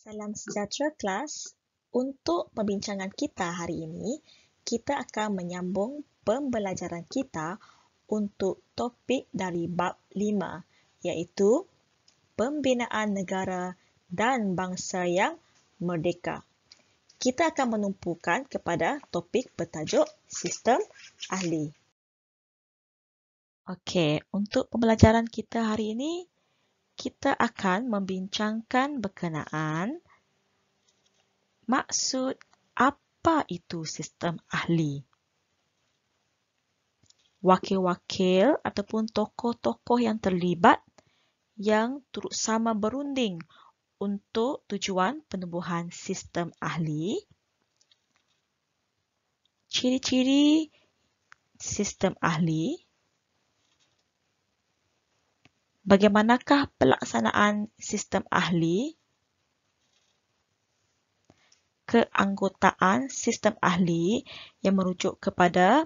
Salam sejahtera kelas. Untuk perbincangan kita hari ini, kita akan menyambung pembelajaran kita untuk topik dari bab 5, iaitu pembinaan negara dan bangsa yang merdeka. Kita akan menumpukan kepada topik bertajuk sistem ahli. Okey, untuk pembelajaran kita hari ini, kita akan membincangkan berkenaan maksud apa itu sistem ahli. Wakil-wakil ataupun tokoh-tokoh yang terlibat yang turut sama berunding untuk tujuan penubuhan sistem ahli. Ciri-ciri sistem ahli. Bagaimanakah pelaksanaan sistem ahli? Keanggotaan sistem ahli yang merujuk kepada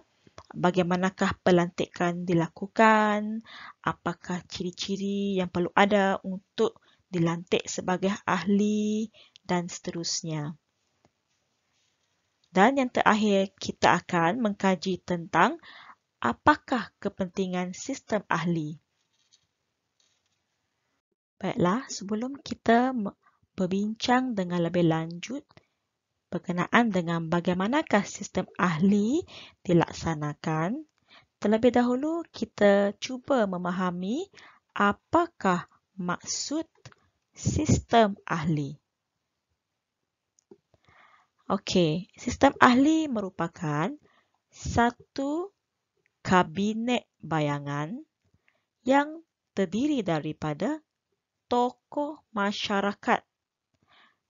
bagaimanakah pelantikan dilakukan, apakah ciri-ciri yang perlu ada untuk dilantik sebagai ahli dan seterusnya. Dan yang terakhir, kita akan mengkaji tentang apakah kepentingan sistem ahli. Baiklah, sebelum kita berbincang dengan lebih lanjut berkenaan dengan bagaimanakah sistem ahli dilaksanakan, terlebih dahulu kita cuba memahami apakah maksud sistem ahli. Okey, sistem ahli merupakan satu kabinet bayangan yang terdiri daripada tokoh masyarakat.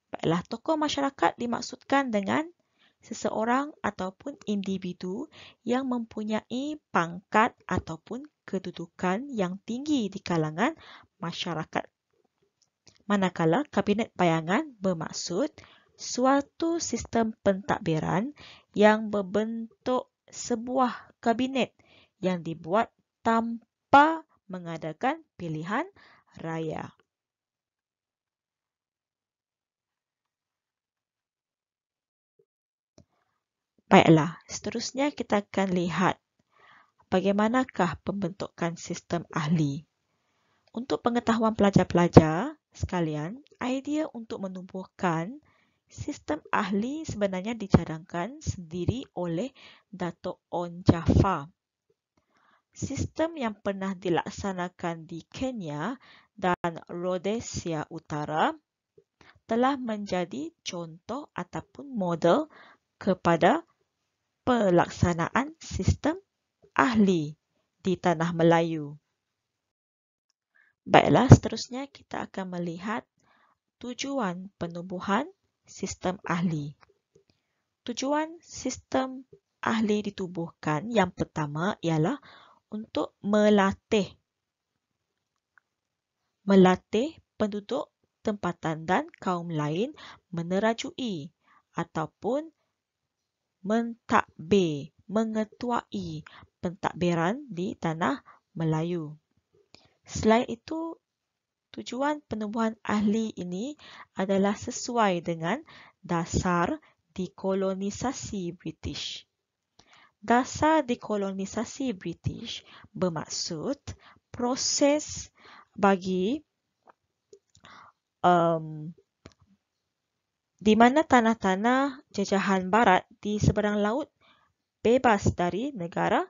Baiklah, tokoh masyarakat dimaksudkan dengan seseorang ataupun individu yang mempunyai pangkat ataupun kedudukan yang tinggi di kalangan masyarakat. Manakala kabinet bayangan bermaksud suatu sistem pentadbiran yang berbentuk sebuah kabinet yang dibuat tanpa mengadakan pilihan raya. Baiklah, seterusnya kita akan lihat bagaimanakah pembentukan sistem ahli. Untuk pengetahuan pelajar-pelajar sekalian, idea untuk menubuhkan sistem ahli sebenarnya dicadangkan sendiri oleh Datuk On Jaafar. Sistem yang pernah dilaksanakan di Kenya dan Rhodesia Utara telah menjadi contoh ataupun model kepada pelaksanaan sistem ahli di Tanah Melayu. Baiklah, seterusnya kita akan melihat tujuan penubuhan sistem ahli. Tujuan sistem ahli ditubuhkan yang pertama ialah untuk melatih penduduk tempatan dan kaum lain menerajui ataupun mentadbir, mengetuai pentadbiran di Tanah Melayu. Selain itu, tujuan penubuhan ahli ini adalah sesuai dengan dasar dekolonisasi British. Dasar dekolonisasi British bermaksud proses bagi di mana tanah-tanah jajahan barat di seberang laut bebas dari negara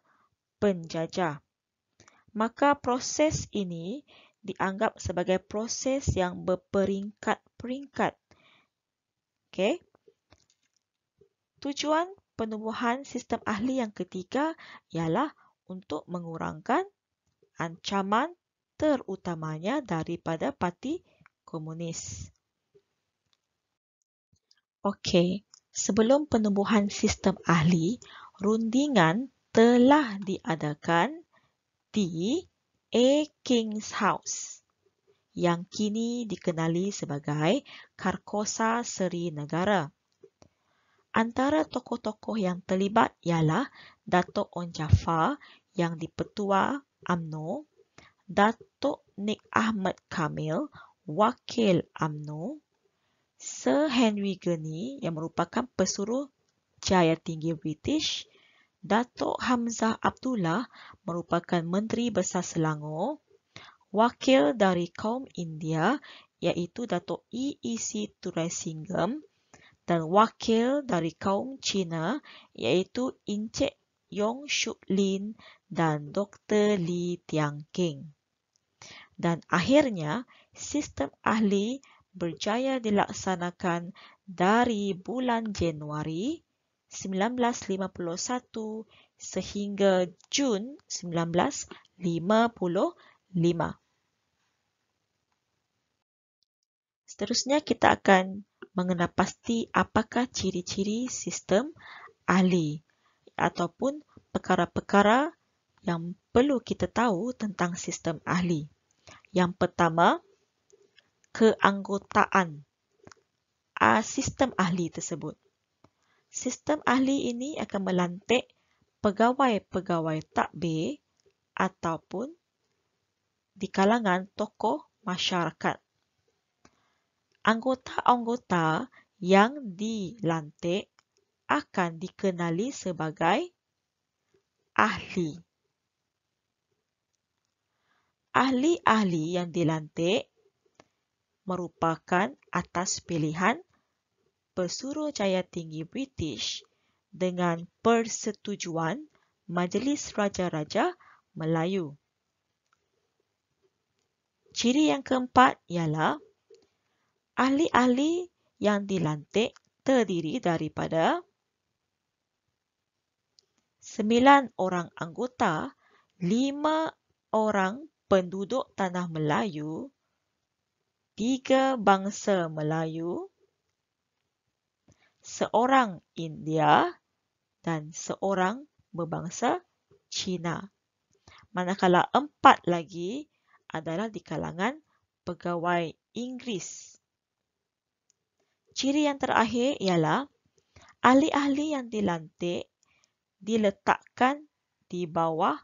penjajah. Maka proses ini dianggap sebagai proses yang berperingkat-peringkat. Okey. Tujuan penubuhan sistem ahli yang ketiga ialah untuk mengurangkan ancaman terutamanya daripada Parti Komunis. Okey, sebelum penubuhan sistem ahli, rundingan telah diadakan di A King's House yang kini dikenali sebagai Karkosa Seri Negara. Antara tokoh-tokoh yang terlibat ialah Datuk On Jaafar yang dipertua UMNO, Datuk Nik Ahmad Kamil, Wakil UMNO, Sir Henry Gurney yang merupakan pesuruh jaya tinggi British, Datuk Hamzah Abdullah merupakan Menteri Besar Selangor, wakil dari kaum India iaitu Datuk E.E.C. Thuraisingham dan wakil dari kaum Cina iaitu Encik Yong Shuk Lin dan Dr. Lee Tiang Keng. Dan akhirnya, sistem ahli berjaya dilaksanakan dari bulan Januari 1951 sehingga Jun 1955. Seterusnya kita akan mengenal pasti apakah ciri-ciri sistem ahli ataupun perkara-perkara yang perlu kita tahu tentang sistem ahli. Yang pertama, keanggotaan sistem ahli tersebut. Sistem ahli ini akan melantik pegawai-pegawai takbir ataupun di kalangan tokoh masyarakat. Anggota-anggota yang dilantik akan dikenali sebagai ahli. Ahli-ahli yang dilantik merupakan atas pilihan Pesuruhjaya Tinggi British dengan persetujuan Majlis Raja-Raja Melayu. Ciri yang keempat ialah ahli-ahli yang dilantik terdiri daripada 9 orang anggota, 5 orang penduduk Tanah Melayu, 3 bangsa Melayu, seorang India dan seorang berbangsa Cina. Manakala 4 lagi adalah di kalangan pegawai Inggeris. Ciri yang terakhir ialah ahli-ahli yang dilantik diletakkan di bawah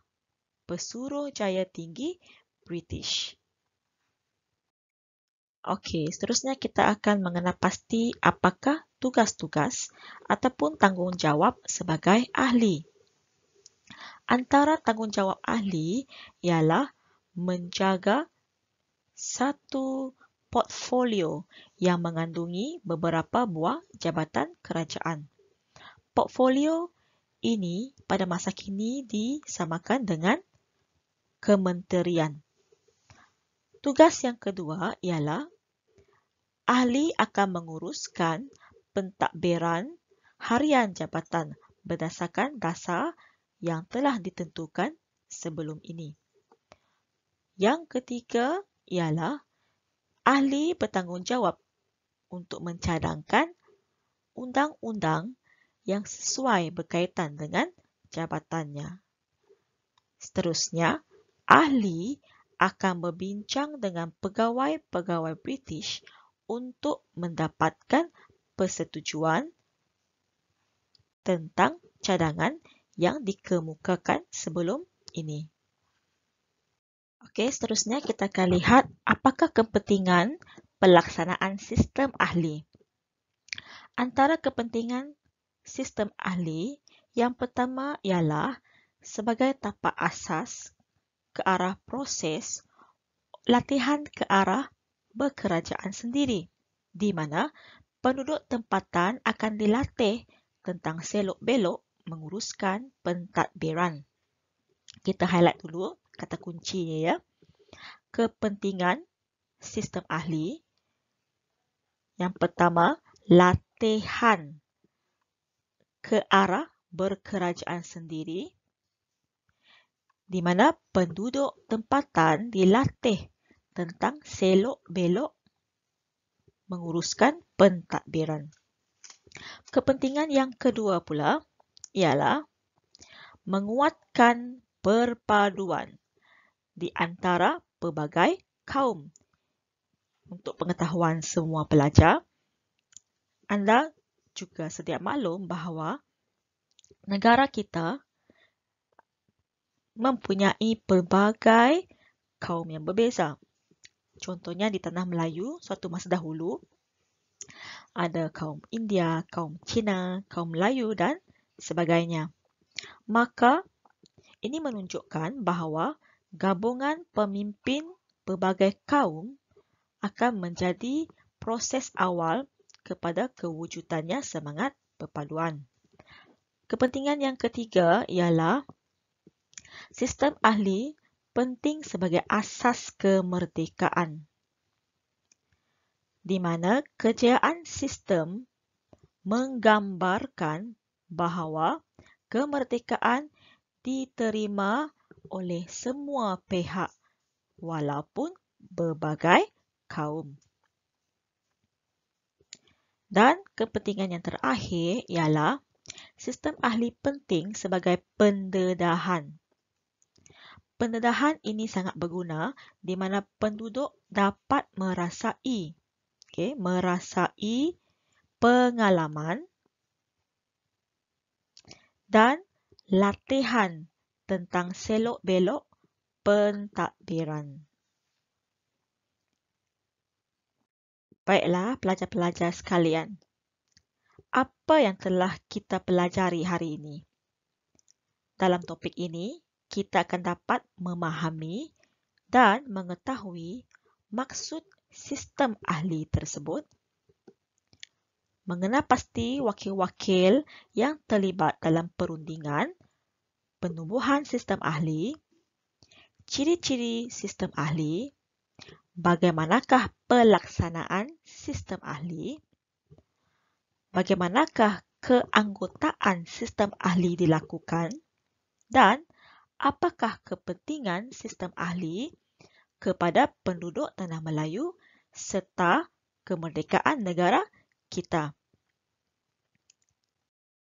Pesuruhjaya Tinggi British. Okey, seterusnya kita akan mengenal pasti apakah tugas-tugas ataupun tanggungjawab sebagai ahli. Antara tanggungjawab ahli ialah menjaga satu portfolio yang mengandungi beberapa buah jabatan kerajaan. Portfolio ini pada masa kini disamakan dengan kementerian. Tugas yang kedua ialah ahli akan menguruskan pentadbiran harian jabatan berdasarkan dasar yang telah ditentukan sebelum ini. Yang ketiga ialah ahli bertanggungjawab untuk mencadangkan undang-undang yang sesuai berkaitan dengan jabatannya. Seterusnya, ahli akan berbincang dengan pegawai-pegawai British untuk mendapatkan persetujuan tentang cadangan yang dikemukakan sebelum ini. Okey, seterusnya kita akan lihat apakah kepentingan pelaksanaan sistem ahli. Antara kepentingan sistem ahli, yang pertama ialah sebagai tapak asas ke arah proses latihan ke arah berkerajaan sendiri, di mana penduduk tempatan akan dilatih tentang selok-belok menguruskan pentadbiran. Kita highlight dulu kata kuncinya ya. Kepentingan sistem ahli. Yang pertama, latihan ke arah berkerajaan sendiri, di mana penduduk tempatan dilatih tentang selok-belok menguruskan pentadbiran. Kepentingan yang kedua pula ialah menguatkan perpaduan di antara pelbagai kaum. Untuk pengetahuan semua pelajar, anda juga sedia maklum bahawa negara kita mempunyai pelbagai kaum yang berbeza. Contohnya di Tanah Melayu, suatu masa dahulu, ada kaum India, kaum Cina, kaum Melayu dan sebagainya. Maka ini menunjukkan bahawa gabungan pemimpin pelbagai kaum akan menjadi proses awal kepada kewujudannya semangat perpaduan. Kepentingan yang ketiga ialah sistem ahli penting sebagai asas kemerdekaan, di mana kejayaan sistem menggambarkan bahawa kemerdekaan diterima oleh semua pihak walaupun berbagai kaum. Dan kepentingan yang terakhir ialah sistem ahli penting sebagai pendedahan. Pendedahan ini sangat berguna di mana penduduk dapat merasai pengalaman dan latihan tentang selok-belok pentadbiran. Baiklah pelajar-pelajar sekalian, apa yang telah kita pelajari hari ini? Dalam topik ini, kita akan dapat memahami dan mengetahui maksud sistem ahli tersebut, mengenal pasti wakil-wakil yang terlibat dalam perundingan penubuhan sistem ahli, ciri-ciri sistem ahli, bagaimanakah pelaksanaan sistem ahli, bagaimanakah keanggotaan sistem ahli dilakukan, dan apakah kepentingan sistem ahli kepada penduduk Tanah Melayu serta kemerdekaan negara kita.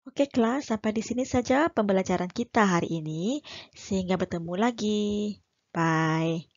Okey kelas, sampai di sini saja pembelajaran kita hari ini. Sehingga bertemu lagi. Bye.